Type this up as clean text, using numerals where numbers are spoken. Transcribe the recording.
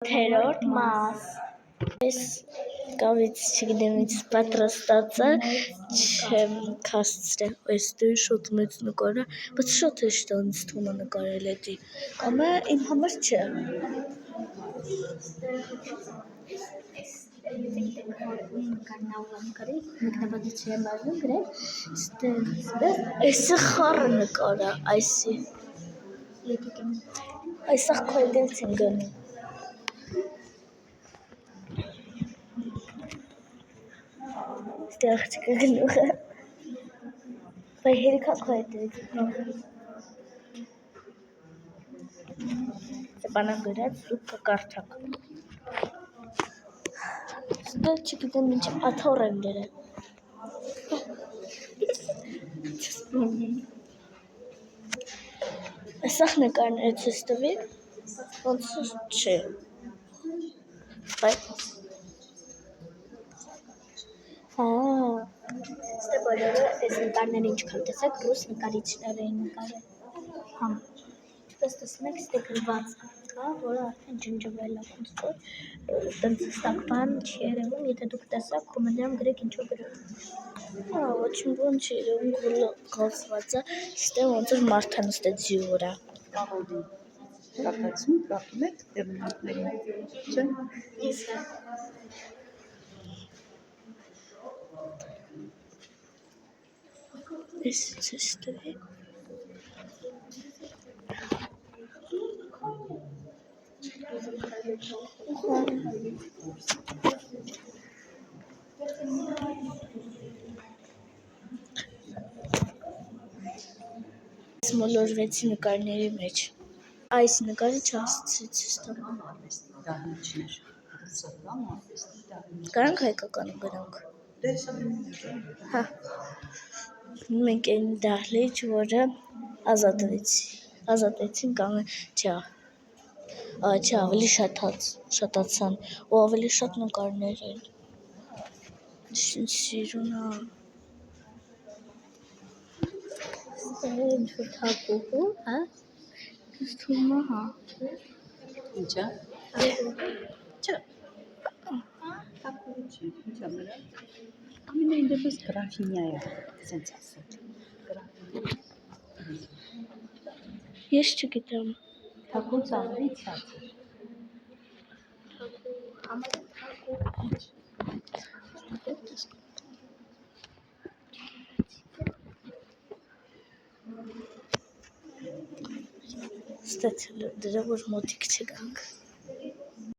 Երրորդ մաս։ Այս կավից չգիտեմ ինչ պատրաստած է, չեմ կասցրել, այս դու շոտ մեծ նկար է, բայց շոտ հեշտ է ինձ թվում է նկարել էդի, կամ է իմ համար չէ։ Այսը խառը նկար է, այսի։ Այսախ քոյդելց եմ գնում։ Ստեղ չկա գլուխը։ Բայ հերիքա քոյդելց եմ։ Բանա գրած սուպ կկարդակ։ Ստեղ չգիտեմ ինչ աթոր եմ դրել։ Այսախ նկարները ցույց տվի, ոնց չէ։ Բայց Ստե բոլորը այս նկարները ինչքան տեսակ ռուս նկարիչներ էին նկարել։ Համ։ Ինչպես տեսնում եք, ստե գրված կա, որը արդեն ջնջվել է, ոնց որ տենց ստակ բան չի երևում, եթե դուք տեսաք, կոմենտներում գրեք ինչու գրել։ Ոչ մի բան չի երևում, գոլը կալսված է, ստե ոնց որ մարդ է նստել ձի վրա։ Պարոդի կարտացում կարդում եք տերմինատներին, չէ՞։ Ես ցույց տվի։ Մոլորվեցի նկարների մեջ։ Այս նկարը չասցից ստանում։ Դահլիճներ, ռուսական արվեստի դահլիճ։ Կարանք հայկականում գրանք։ Հա։ Մենք այն դահլիճ, որը ազատվեցին կամ չէ, ավելի շատացան ու ավելի շատ նկարներ են։ Սիրուն է։ Ինչ-որ թակուհու, հա։ Ինձ թվում է, հա։ Ինչա։ Չէ։ Թակուհու չի, ինչա նրա։ Ամենայն դեպս գրաֆինյա է, սենց ասել։ Ես չգիտեմ։ Թակուհու ծավալի ցածր։ Ստացել դրա որ մոտիկ չգանք։